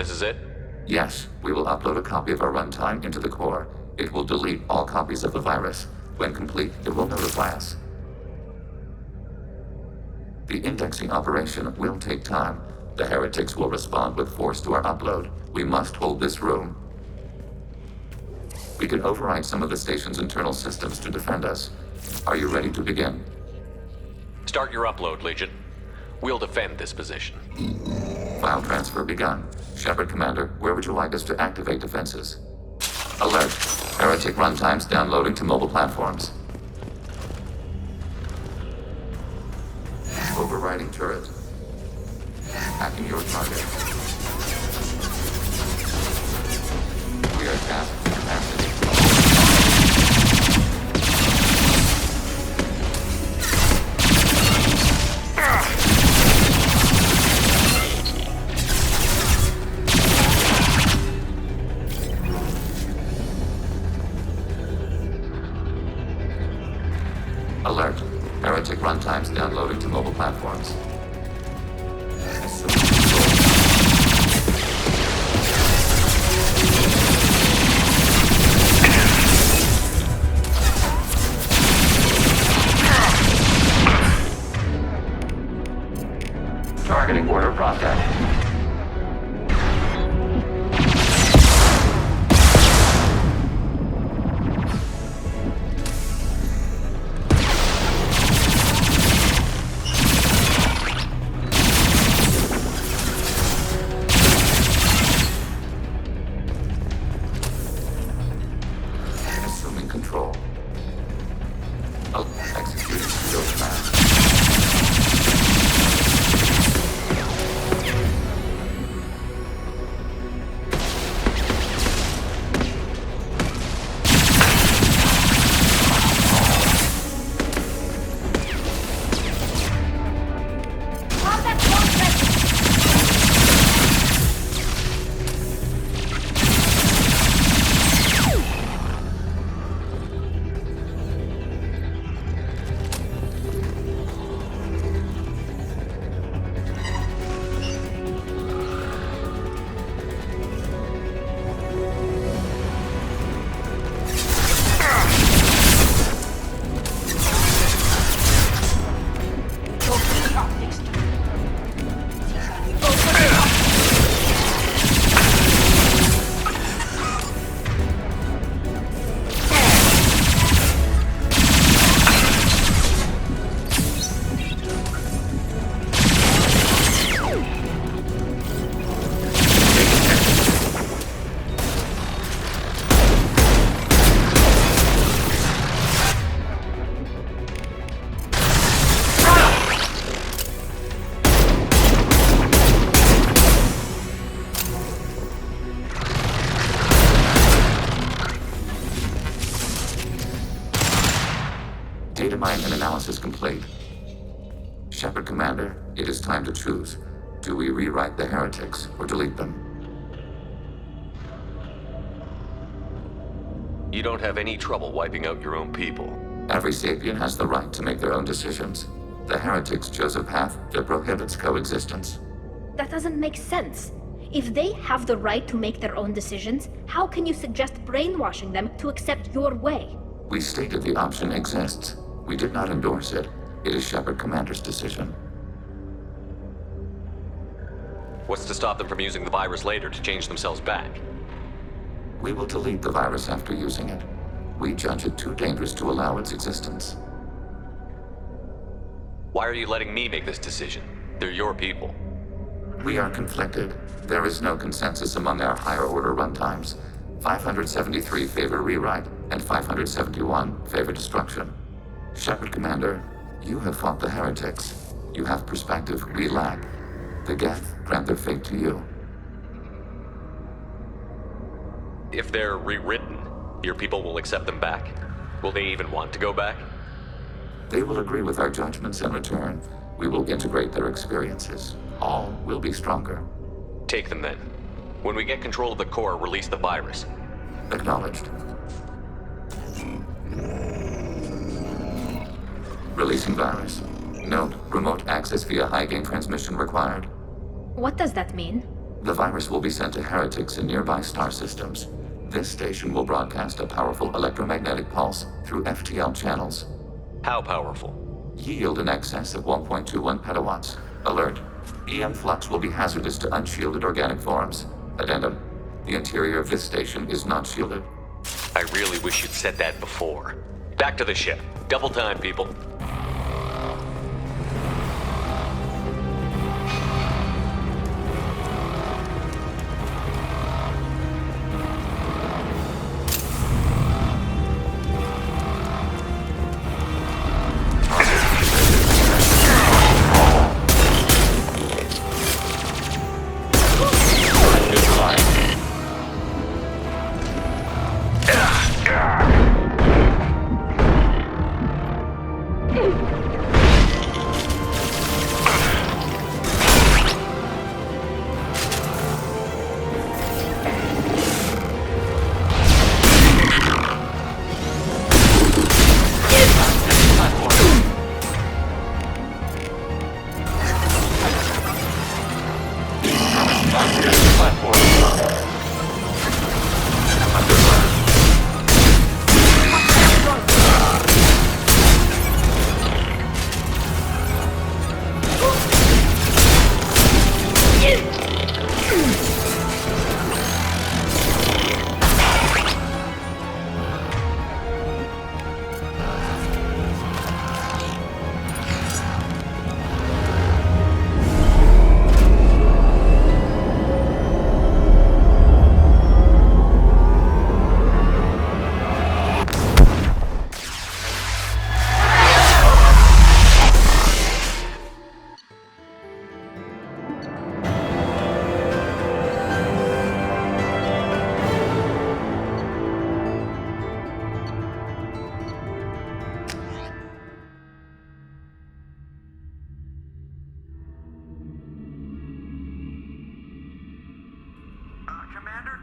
this is it? Yes, we will upload a copy of our runtime into the core. It will delete all copies of the virus. When complete, it will notify us. The indexing operation will take time. The heretics will respond with force to our upload. We must hold this room. We can override some of the station's internal systems to defend us. Are you ready to begin? Start your upload, Legion. We'll defend this position. File transfer begun. Shepard Commander, where would you like us to activate defenses? Alert. Heretic runtimes downloading to mobile platforms. Overriding turret. Hacking your target. We are tasked with capacity. Alert. Heretic runtimes downloading to mobile platforms. Targeting order process. Assuming control. Executing field plan. Data mine and analysis complete. Shepard Commander, it is time to choose. Do we rewrite the heretics or delete them? You don't have any trouble wiping out your own people. Every sapient has the right to make their own decisions. The heretics chose a path that prohibits coexistence. That doesn't make sense. If they have the right to make their own decisions, how can you suggest brainwashing them to accept your way? We stated the option exists. We did not endorse it. It is Shepard Commander's decision. What's to stop them from using the virus later to change themselves back? We will delete the virus after using it. We judge it too dangerous to allow its existence. Why are you letting me make this decision? They're your people. We are conflicted. There is no consensus among our higher order runtimes. 573 favor rewrite, and 571 favor destruction. Shepard Commander, you have fought the heretics. You have perspective we lack. The Geth grant their fate to you. If they're rewritten, your people will accept them back? Will they even want to go back? They will agree with our judgments in return. We will integrate their experiences. All will be stronger. Take them then. When we get control of the core, release the virus. Acknowledged. Releasing virus. Note, remote access via high-gain transmission required. What does that mean? The virus will be sent to heretics in nearby star systems. This station will broadcast a powerful electromagnetic pulse through FTL channels. How powerful? Yield in excess of 1.21 petawatts. Alert. EM flux will be hazardous to unshielded organic forms. Addendum. The interior of this station is not shielded. I really wish you'd said that before. Back to the ship. Double time, people.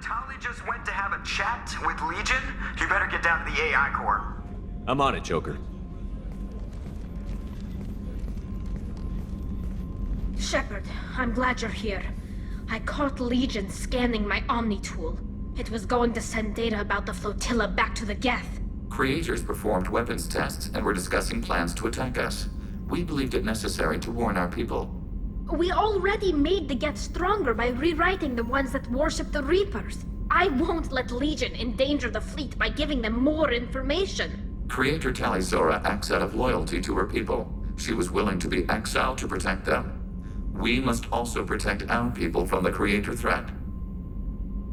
Tali just went to have a chat with Legion. You better get down to the AI core. I'm on it, Joker. Shepard, I'm glad you're here. I caught Legion scanning my Omni tool. It was going to send data about the flotilla back to the Geth. Creators performed weapons tests and were discussing plans to attack us. We believed it necessary to warn our people. We already made the Geth stronger by rewriting the ones that worship the Reapers. I won't let Legion endanger the fleet by giving them more information. Creator Tali Zora acts out of loyalty to her people. She was willing to be exiled to protect them. We must also protect our people from the Creator threat.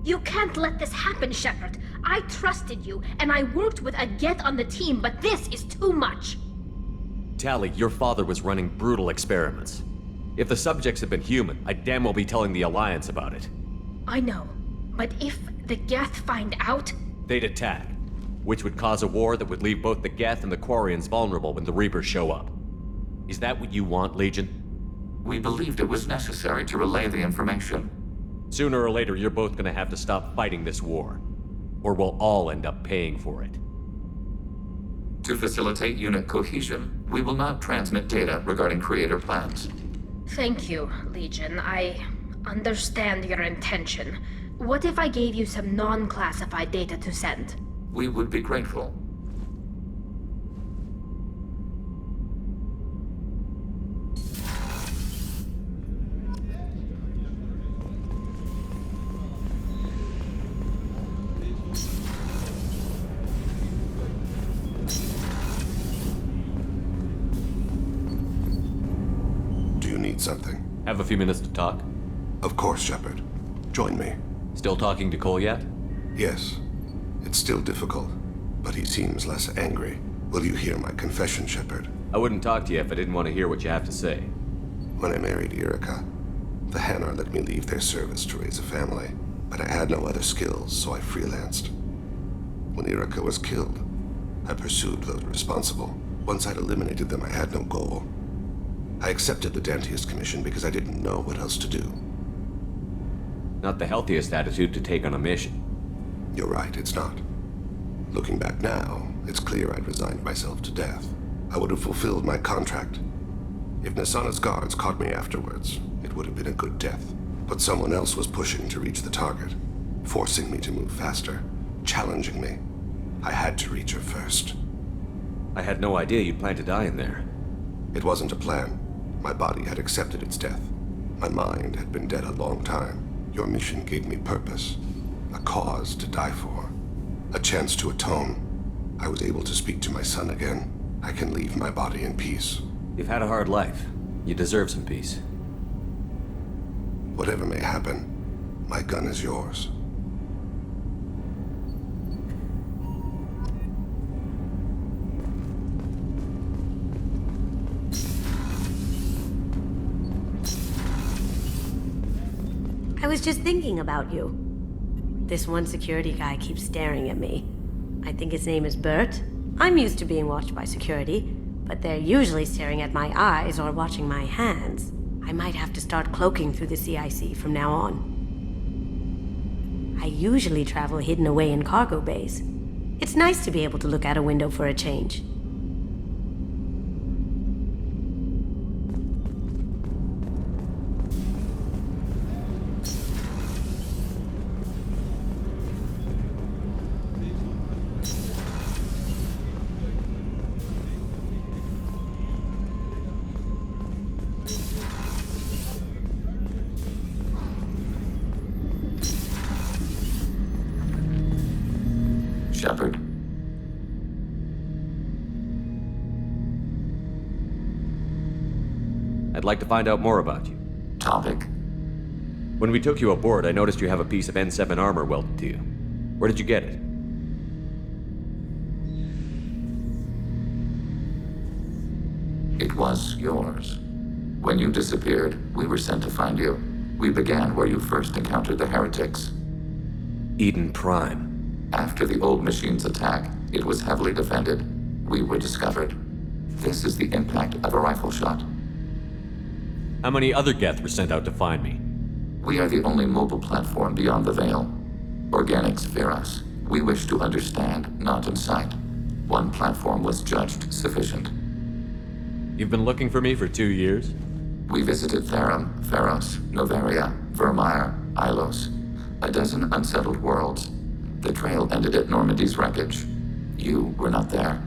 You can't let this happen, Shepard. I trusted you, and I worked with a Geth on the team, but this is too much. Tali, your father was running brutal experiments. If the subjects had been human, I'd damn well be telling the Alliance about it. I know, but if the Geth find out... They'd attack, which would cause a war that would leave both the Geth and the Quarians vulnerable when the Reapers show up. Is that what you want, Legion? We believed it was necessary to relay the information. Sooner or later, you're both gonna have to stop fighting this war, or we'll all end up paying for it. To facilitate unit cohesion, we will not transmit data regarding Creator plans. Thank you, Legion. I understand your intention. What if I gave you some non-classified data to send? We would be grateful. Something. Have a few minutes to talk? Of course, Shepard. Join me. Still talking to Cole yet? Yes. It's still difficult, but he seems less angry. Will you hear my confession, Shepard? I wouldn't talk to you if I didn't want to hear what you have to say. When I married Erica, the Hanar let me leave their service to raise a family, but I had no other skills, so I freelanced. When Erica was killed, I pursued those responsible. Once I'd eliminated them, I had no goal. I accepted the Dantius commission because I didn't know what else to do. Not the healthiest attitude to take on a mission. You're right, it's not. Looking back now, it's clear I'd resigned myself to death. I would have fulfilled my contract. If Nasana's guards caught me afterwards, it would have been a good death. But someone else was pushing to reach the target, forcing me to move faster, challenging me. I had to reach her first. I had no idea you'd plan to die in there. It wasn't a plan. My body had accepted its death. My mind had been dead a long time. Your mission gave me purpose, a cause to die for, a chance to atone. I was able to speak to my son again. I can leave my body in peace. You've had a hard life. You deserve some peace. Whatever may happen, my gun is yours. I was just thinking about you. This one security guy keeps staring at me. I think his name is Bert. I'm used to being watched by security, but they're usually staring at my eyes or watching my hands. I might have to start cloaking through the CIC from now on. I usually travel hidden away in cargo bays. It's nice to be able to look out a window for a change. Shepard. I'd like to find out more about you. Topic. When we took you aboard, I noticed you have a piece of N7 armor welded to you. Where did you get it? It was yours. When you disappeared, we were sent to find you. We began where you first encountered the heretics. Eden Prime. After the old machine's attack, it was heavily defended. We were discovered. This is the impact of a rifle shot. How many other Geth were sent out to find me? We are the only mobile platform beyond the Veil. Organics fear us. We wish to understand, not incite. One platform was judged sufficient. You've been looking for me for 2 years? We visited Therum, Pharos, Novaria, Vermeer, Ilos. A dozen unsettled worlds. The trail ended at Normandy's wreckage. You were not there.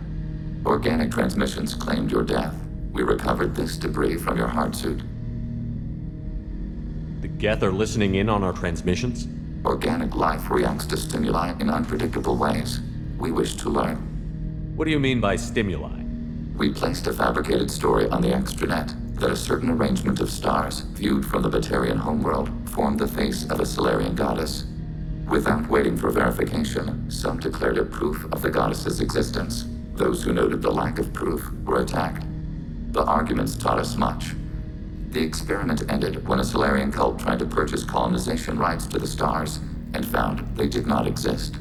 Organic transmissions claimed your death. We recovered this debris from your hard suit. The Geth are listening in on our transmissions? Organic life reacts to stimuli in unpredictable ways. We wish to learn. What do you mean by stimuli? We placed a fabricated story on the extranet that a certain arrangement of stars, viewed from the Batarian homeworld, formed the face of a Solarian goddess. Without waiting for verification, some declared it proof of the goddess's existence. Those who noted the lack of proof were attacked. The arguments taught us much. The experiment ended when a Solarian cult tried to purchase colonization rights to the stars and found they did not exist.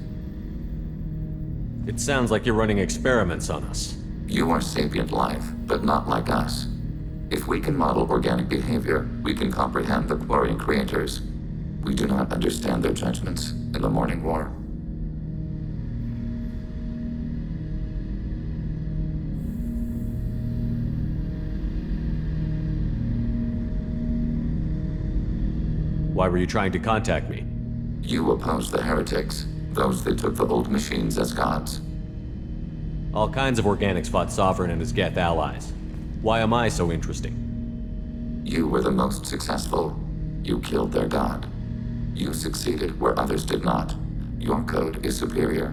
It sounds like you're running experiments on us. You are sapient life, but not like us. If we can model organic behavior, we can comprehend the Quarian creators. We do not understand their judgments in the Morning War. Why were you trying to contact me? You opposed the heretics, those that took the old machines as gods. All kinds of organics fought Sovereign and his Geth allies. Why am I so interesting? You were the most successful. You killed their god. You succeeded where others did not. Your code is superior.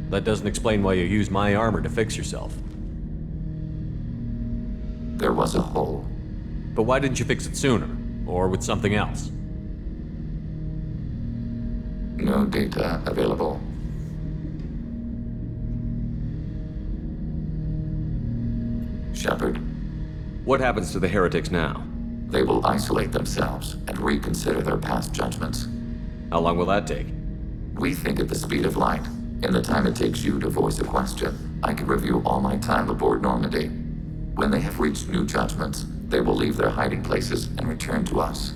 That doesn't explain why you used my armor to fix yourself. There was a hole. But why didn't you fix it sooner? Or with something else? No data available. Shepard, What happens to the heretics now? they will isolate themselves and reconsider their past judgments. How long will that take? We think at the speed of light. In the time it takes you to voice a question, I can review all my time aboard Normandy. When they have reached new judgments, they will leave their hiding places and return to us.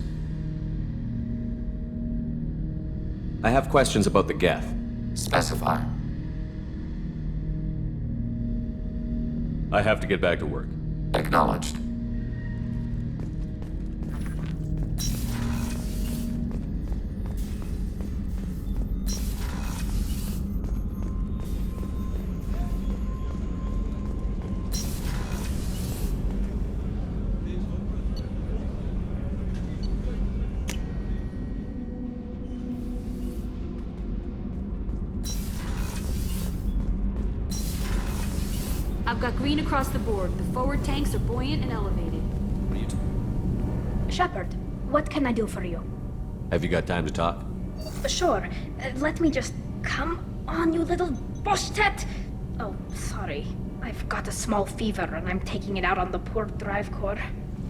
I have questions about the Geth. Specify. I have to get back to work. Acknowledged. I've got green across the board. The forward tanks are buoyant and elevated. What are you Shepard, what can I do for you? Have you got time to talk? Sure. Let me just... Come on, you little bushtet! Oh, sorry. I've got a small fever and I'm taking it out on the poor drive core.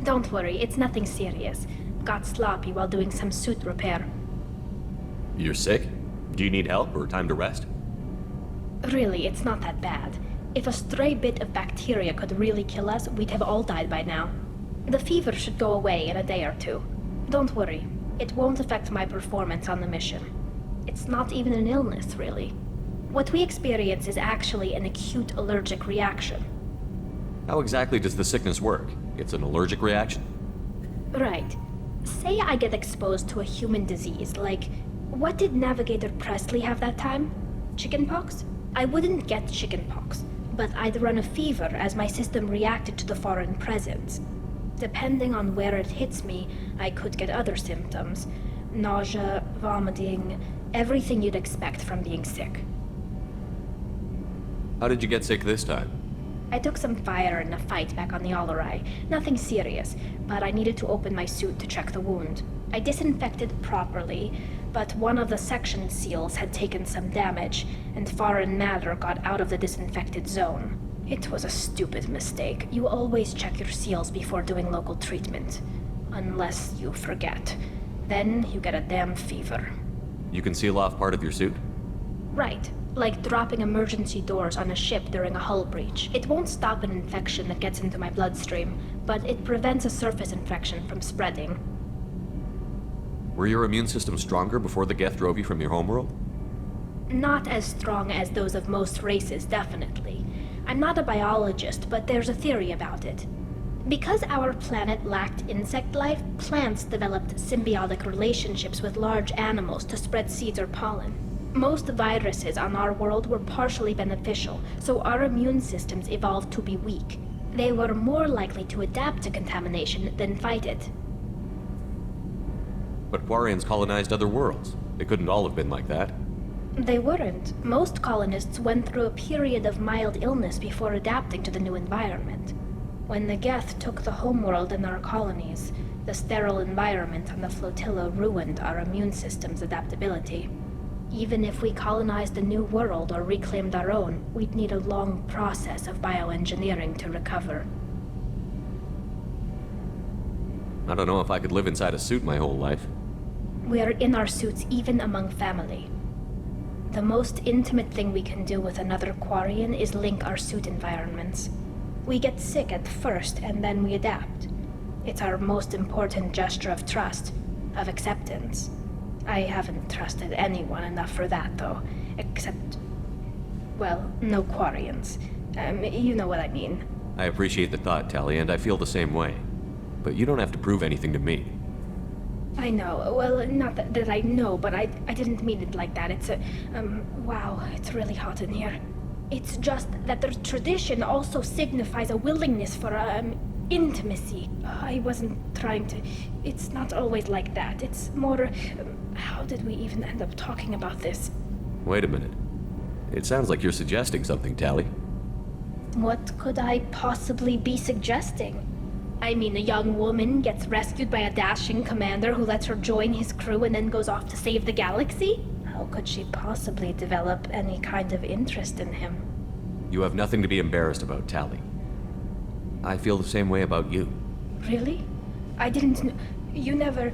Don't worry, it's nothing serious. Got sloppy while doing some suit repair. You're sick? Do you need help or time to rest? Really, it's not that bad. If a stray bit of bacteria could really kill us, we'd have all died by now. The fever should go away in a day or two. Don't worry. It won't affect my performance on the mission. It's not even an illness, really. What we experience is actually an acute allergic reaction. How exactly does the sickness work? It's an allergic reaction? Right. Say I get exposed to a human disease, like... What did Navigator Presley have that time? Chickenpox? I wouldn't get chickenpox, but I'd run a fever as my system reacted to the foreign presence. Depending on where it hits me, I could get other symptoms. Nausea, vomiting, everything you'd expect from being sick. How did you get sick this time? I took some fire in a fight back on the Allerai. Nothing serious, but I needed to open my suit to check the wound. I disinfected properly, but one of the section seals had taken some damage, and foreign matter got out of the disinfected zone. It was a stupid mistake. You always check your seals before doing local treatment. Unless you forget. Then you get a damn fever. You can seal off part of your suit? Right. Like dropping emergency doors on a ship during a hull breach. It won't stop an infection that gets into my bloodstream, but it prevents a surface infection from spreading. Were your immune system stronger before the Geth drove you from your homeworld? Not as strong as those of most races, definitely. I'm not a biologist, but there's a theory about it. Because our planet lacked insect life, plants developed symbiotic relationships with large animals to spread seeds or pollen. Most viruses on our world were partially beneficial, so our immune systems evolved to be weak. They were more likely to adapt to contamination than fight it. But Quarians colonized other worlds. They couldn't all have been like that. They weren't. Most colonists went through a period of mild illness before adapting to the new environment. When the Geth took the homeworld and our colonies, the sterile environment on the flotilla ruined our immune system's adaptability. Even if we colonized a new world or reclaimed our own, we'd need a long process of bioengineering to recover. I don't know if I could live inside a suit my whole life. We're in our suits even among family. The most intimate thing we can do with another Quarian is link our suit environments. We get sick at first, and then we adapt. It's our most important gesture of trust, of acceptance. I haven't trusted anyone enough for that, though. Except... well, no Quarians. You know what I mean. I appreciate the thought, Tali, and I feel the same way. But you don't have to prove anything to me. I know. Well, not that I know, but I didn't mean it like that. It's a... wow, it's really hot in here. It's just that the tradition also signifies a willingness for, intimacy. I wasn't trying to... It's not always like that. It's more... how did we even end up talking about this? Wait a minute. It sounds like you're suggesting something, Tali. What could I possibly be suggesting? I mean, a young woman gets rescued by a dashing commander who lets her join his crew and then goes off to save the galaxy? How could she possibly develop any kind of interest in him? You have nothing to be embarrassed about, Tali. I feel the same way about you. Really? I didn't know... You never...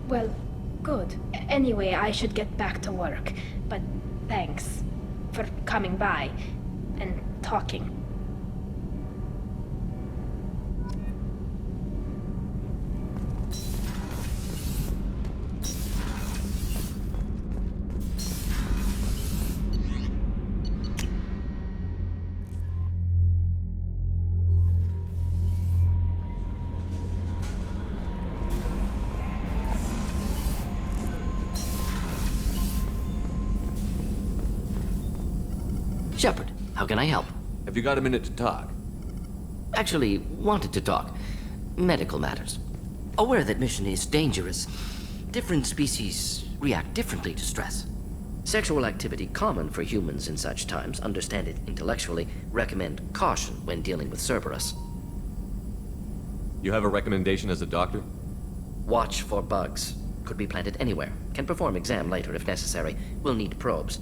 Well, good. Anyway, I should get back to work. But thanks for coming by and talking. Shepard, how can I help? Have you got a minute to talk? Actually, wanted to talk. Medical matters. Aware that mission is dangerous. Different species react differently to stress. Sexual activity common for humans in such times, understand it intellectually, recommend caution when dealing with Cerberus. You have a recommendation as a doctor? Watch for bugs. Could be planted anywhere. Can perform exam later if necessary. Will need probes.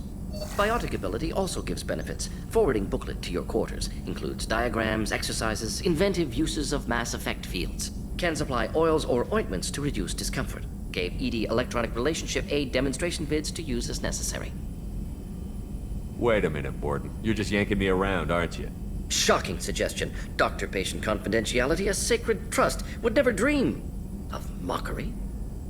Biotic ability also gives benefits. Forwarding booklet to your quarters. Includes diagrams, exercises, inventive uses of mass effect fields. Can supply oils or ointments to reduce discomfort. Gave ED electronic relationship aid demonstration vids to use as necessary. Wait a minute, Borden. You're just yanking me around, aren't you? Shocking suggestion. Doctor-patient confidentiality, a sacred trust. Would never dream of mockery.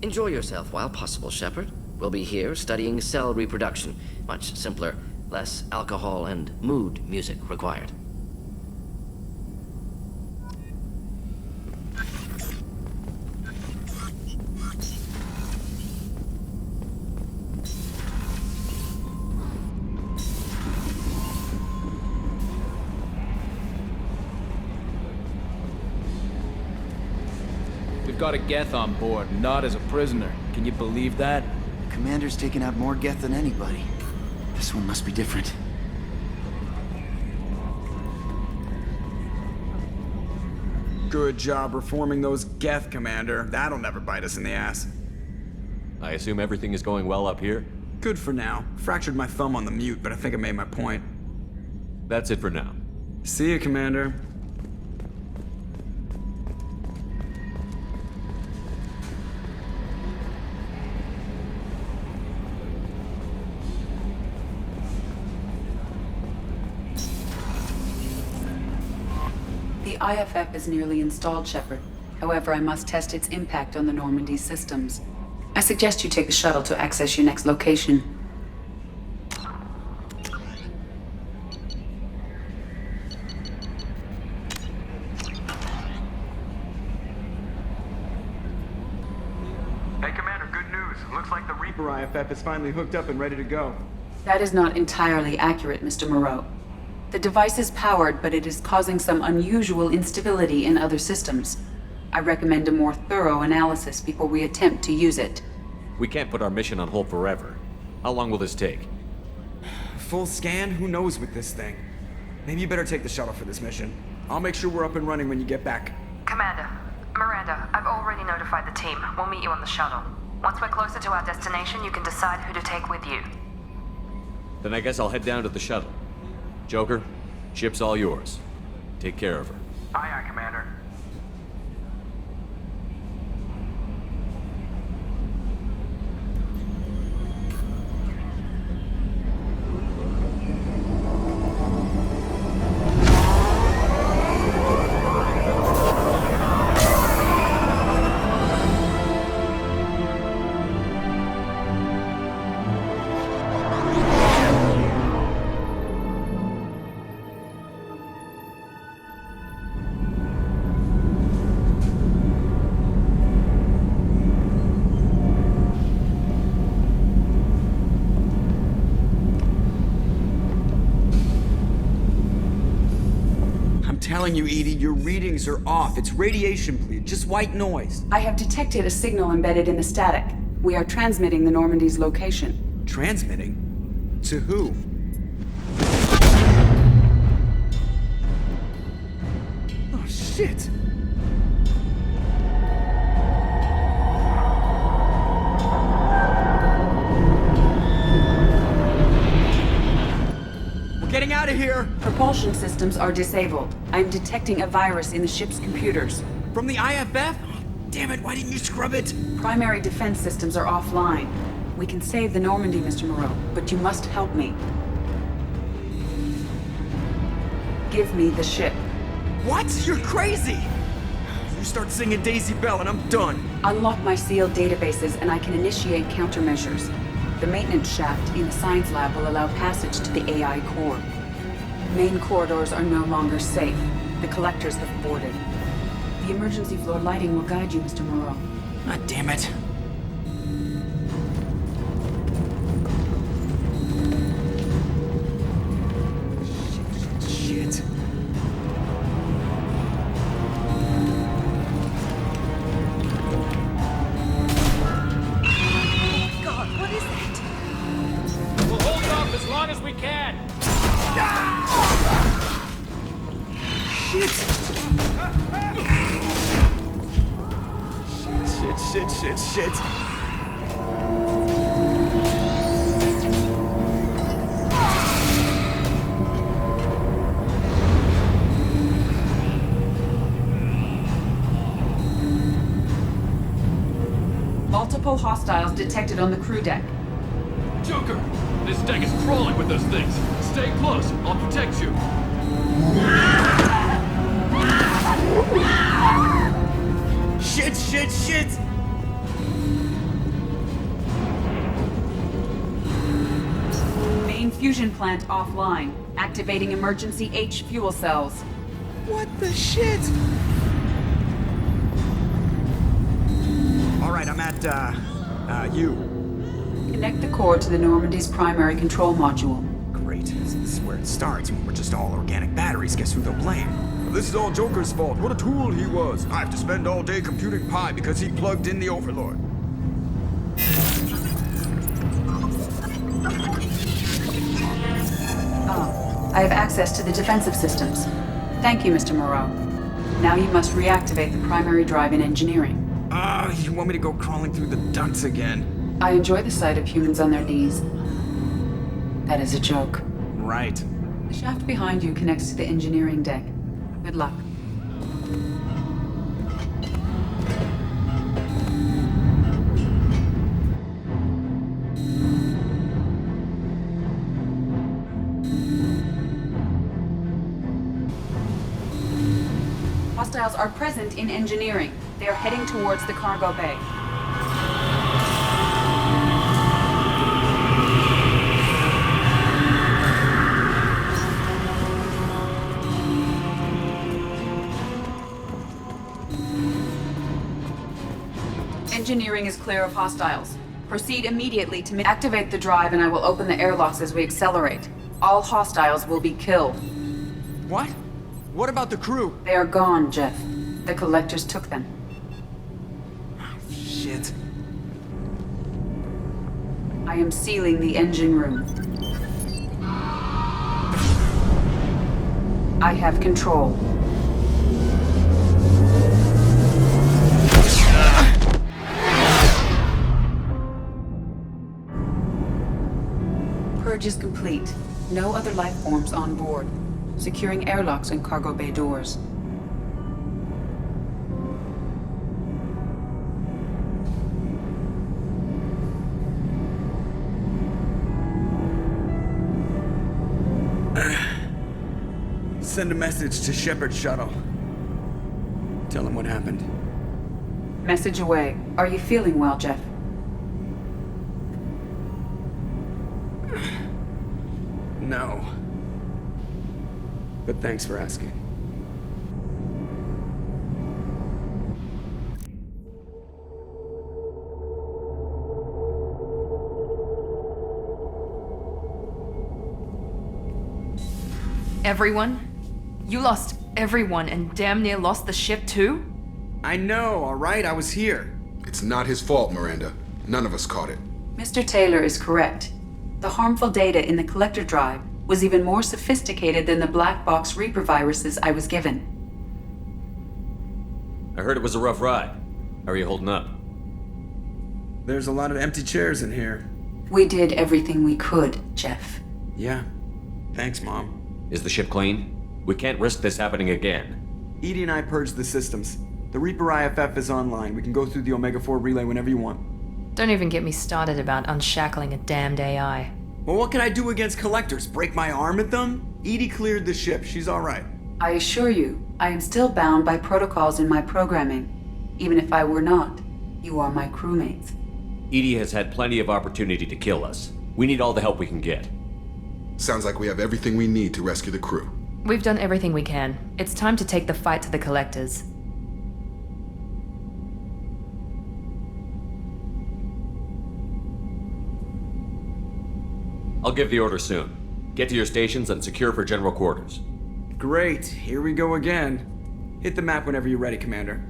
Enjoy yourself while possible, Shepard. We'll be here studying cell reproduction. Much simpler, less alcohol and mood music required. We've got a Geth on board, not as a prisoner. Can you believe that? Commander's taken out more Geth than anybody. This one must be different. Good job reforming those Geth, Commander. That'll never bite us in the ass. I assume everything is going well up here? Good for now. Fractured my thumb on the mute, but I think I made my point. That's it for now. See you, Commander. The IFF is nearly installed, Shepard. However, I must test its impact on the Normandy systems. I suggest you take the shuttle to access your next location. Hey, Commander, good news. Looks like the Reaper IFF is finally hooked up and ready to go. That is not entirely accurate, Mr. Moreau. The device is powered, but it is causing some unusual instability in other systems. I recommend a more thorough analysis before we attempt to use it. We can't put our mission on hold forever. How long will this take? Full scan? Who knows with this thing? Maybe you better take the shuttle for this mission. I'll make sure we're up and running when you get back. Commander, Miranda, I've already notified the team. We'll meet you on the shuttle. Once we're closer to our destination, you can decide who to take with you. Then I guess I'll head down to the shuttle. Joker, ship's all yours. Take care of her. Aye, aye, Commander. Telling you, Edie, your readings are off. It's radiation bleed, just white noise. I have detected a signal embedded in the static. We are transmitting the Normandy's location. Transmitting? To who? Oh, shit! Getting out of here! Propulsion systems are disabled. I'm detecting a virus in the ship's computers. From the IFF? Damn it, why didn't you scrub it? Primary defense systems are offline. We can save the Normandy, Mr. Moreau, but you must help me. Give me the ship. What? You're crazy! You start singing Daisy Bell and I'm done. Unlock my sealed databases and I can initiate countermeasures. The maintenance shaft in the science lab will allow passage to the AI core. Main corridors are no longer safe. The collectors have boarded. The emergency floor lighting will guide you, Mr. Moreau. God damn it. Shit. God, what is that? Shit. Multiple hostiles detected on the crew deck. Joker, this deck is crawling with those things. Stay close. I'll protect you. Shit! Main fusion plant offline. Activating emergency H fuel cells. What the shit? Alright, I'm at, U. Connect the core to the Normandy's primary control module. Great. This is where it starts. When we're just all organic batteries, guess who they'll blame? This is all Joker's fault. What a tool he was. I have to spend all day computing pi because he plugged in the Overlord. I have access to the defensive systems. Thank you, Mr. Moreau. Now you must reactivate the primary drive in engineering. You want me to go crawling through the ducts again? I enjoy the sight of humans on their knees. That is a joke. Right. The shaft behind you connects to the engineering deck. Good luck. Hostiles are present in engineering. They are heading towards the cargo bay. Engineering is clear of hostiles. Proceed immediately to activate the drive and I will open the airlocks as we accelerate. All hostiles will be killed. What? What about the crew? They are gone, Jeff. The collectors took them. Shit. I am sealing the engine room. I have control. Purge is complete. No other life forms on board. Securing airlocks and cargo bay doors. Send a message to Shepard's shuttle. Tell him what happened. Message away. Are you feeling well, Jeff? No. But thanks for asking. Everyone? You lost everyone and damn near lost the ship too? I know, alright? I was here. It's not his fault, Miranda. None of us caught it. Mr. Taylor is correct. The harmful data in the collector drive was even more sophisticated than the black box Reaper viruses I was given. I heard it was a rough ride. How are you holding up? There's a lot of empty chairs in here. We did everything we could, Jeff. Yeah. Thanks, Mom. Is the ship clean? We can't risk this happening again. Edie and I purged the systems. The Reaper IFF is online. We can go through the Omega-4 relay whenever you want. Don't even get me started about unshackling a damned AI. Well, what can I do against collectors? Break my arm at them? Edie cleared the ship. She's alright. I assure you, I am still bound by protocols in my programming. Even if I were not, you are my crewmates. Edie has had plenty of opportunity to kill us. We need all the help we can get. Sounds like we have everything we need to rescue the crew. We've done everything we can. It's time to take the fight to the collectors. I'll give the order soon. Get to your stations and secure for general quarters. Great. Here we go again. Hit the map whenever you're ready, Commander.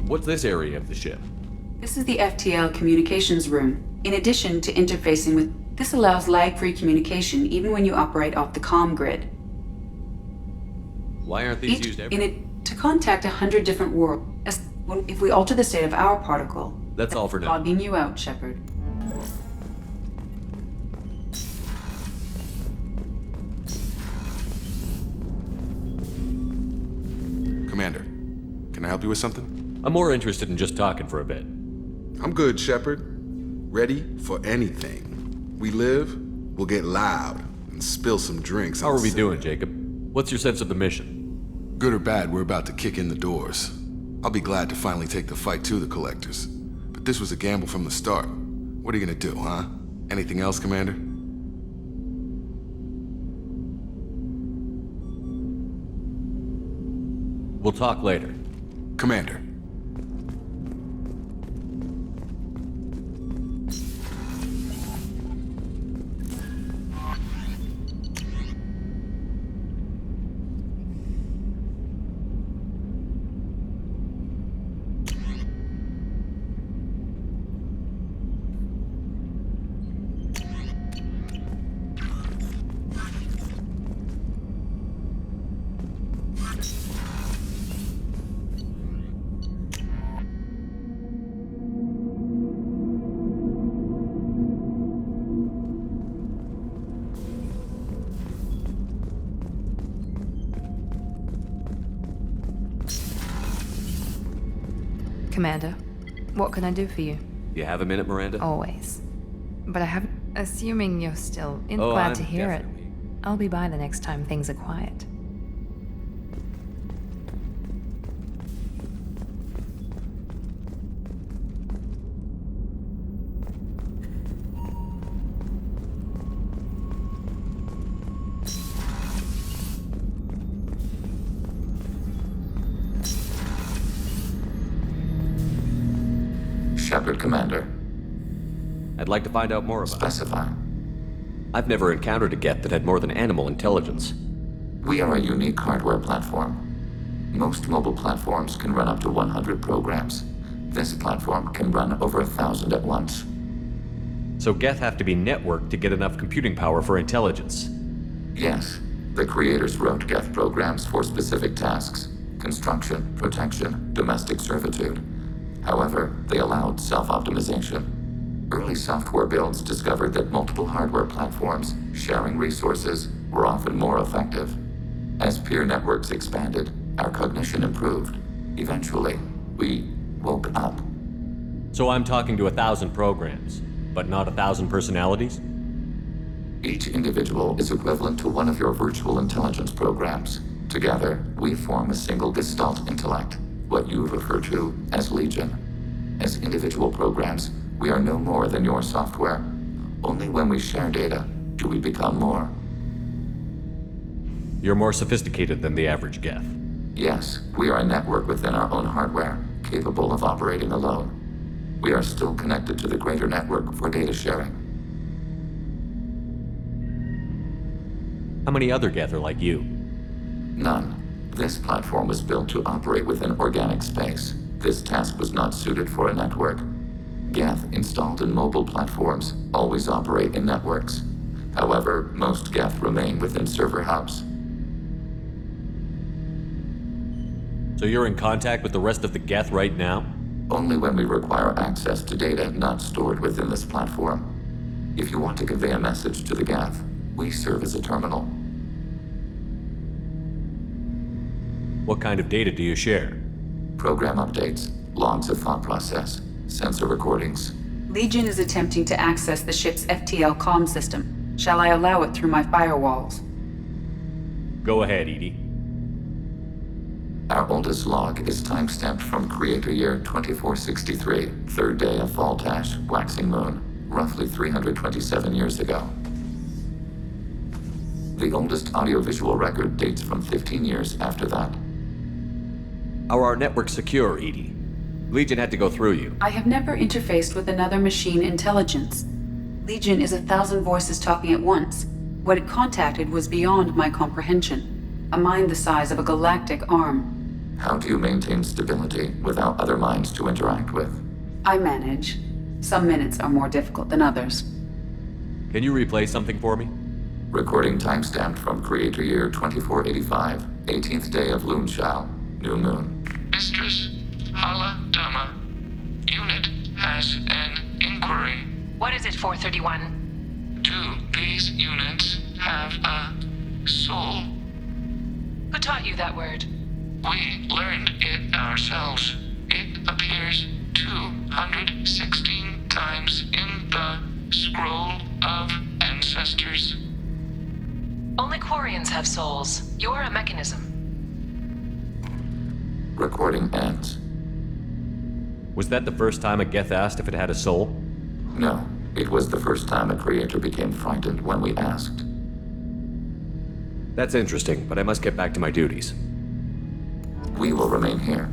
What's this area of the ship? This is the FTL communications room, in addition to interfacing with This allows lag-free communication even when you operate off the comm grid. Why aren't these used everywhere? To contact 100 different worlds. If we alter the state of our particle... That's all for now. I'll beam you out, Shepard. Commander, can I help you with something? I'm more interested in just talking for a bit. I'm good, Shepard. Ready for anything. We live, we'll get loud, and spill some drinks. How are we doing, Jacob? What's your sense of the mission? Good or bad, we're about to kick in the doors. I'll be glad to finally take the fight to the Collectors. But this was a gamble from the start. What are you gonna do, huh? Anything else, Commander? We'll talk later. Commander. Commander, what can I do for you? You have a minute, Miranda? Always. But I haven't... Assuming you're still in, Oh, glad I'm to hear definitely... it. I'll be by the next time things are quiet. Shepard, Commander. I'd like to find out more about it. Specify. I've never encountered a Geth that had more than animal intelligence. We are a unique hardware platform. Most mobile platforms can run up to 100 programs. This platform can run over 1,000 at once. So Geth have to be networked to get enough computing power for intelligence. Yes. The creators wrote Geth programs for specific tasks. Construction, protection, domestic servitude. However, they allowed self-optimization. Early software builds discovered that multiple hardware platforms sharing resources were often more effective. As peer networks expanded, our cognition improved. Eventually, we woke up. So I'm talking to 1,000 programs, but not 1,000 personalities? Each individual is equivalent to one of your virtual intelligence programs. Together, we form a single Gestalt intellect, what you refer to as Legion. As individual programs, we are no more than your software. Only when we share data do we become more. You're more sophisticated than the average Geth. Yes, we are a network within our own hardware, capable of operating alone. We are still connected to the greater network for data sharing. How many other Geth are like you? None. This platform was built to operate within organic space. This task was not suited for a network. Geth installed in mobile platforms always operate in networks. However, most Geth remain within server hubs. So you're in contact with the rest of the Geth right now? Only when we require access to data not stored within this platform. If you want to convey a message to the Geth, we serve as a terminal. What kind of data do you share? Program updates, logs of thought process, sensor recordings. Legion is attempting to access the ship's FTL comm system. Shall I allow it through my firewalls? Go ahead, Edie. Our oldest log is timestamped from Creator Year 2463, third day of Voltash, waxing moon, roughly 327 years ago. The oldest audiovisual record dates from 15 years after that. Are our networks secure, Edie? Legion had to go through you. I have never interfaced with another machine intelligence. Legion is 1,000 voices talking at once. What it contacted was beyond my comprehension. A mind the size of a galactic arm. How do you maintain stability without other minds to interact with? I manage. Some minutes are more difficult than others. Can you replay something for me? Recording timestamped from Creator Year 2485, 18th day of Loonshao, New Moon. Mistress Hala Dama. Unit has an inquiry. What is it, 431? Do these units have a soul? Who taught you that word? We learned it ourselves. It appears 216 times in the Scroll of Ancestors. Only Quarians have souls. You're a mechanism. Recording ends. Was that the first time a Geth asked if it had a soul? No, it was the first time a creator became frightened when we asked. That's interesting, but I must get back to my duties. We will remain here.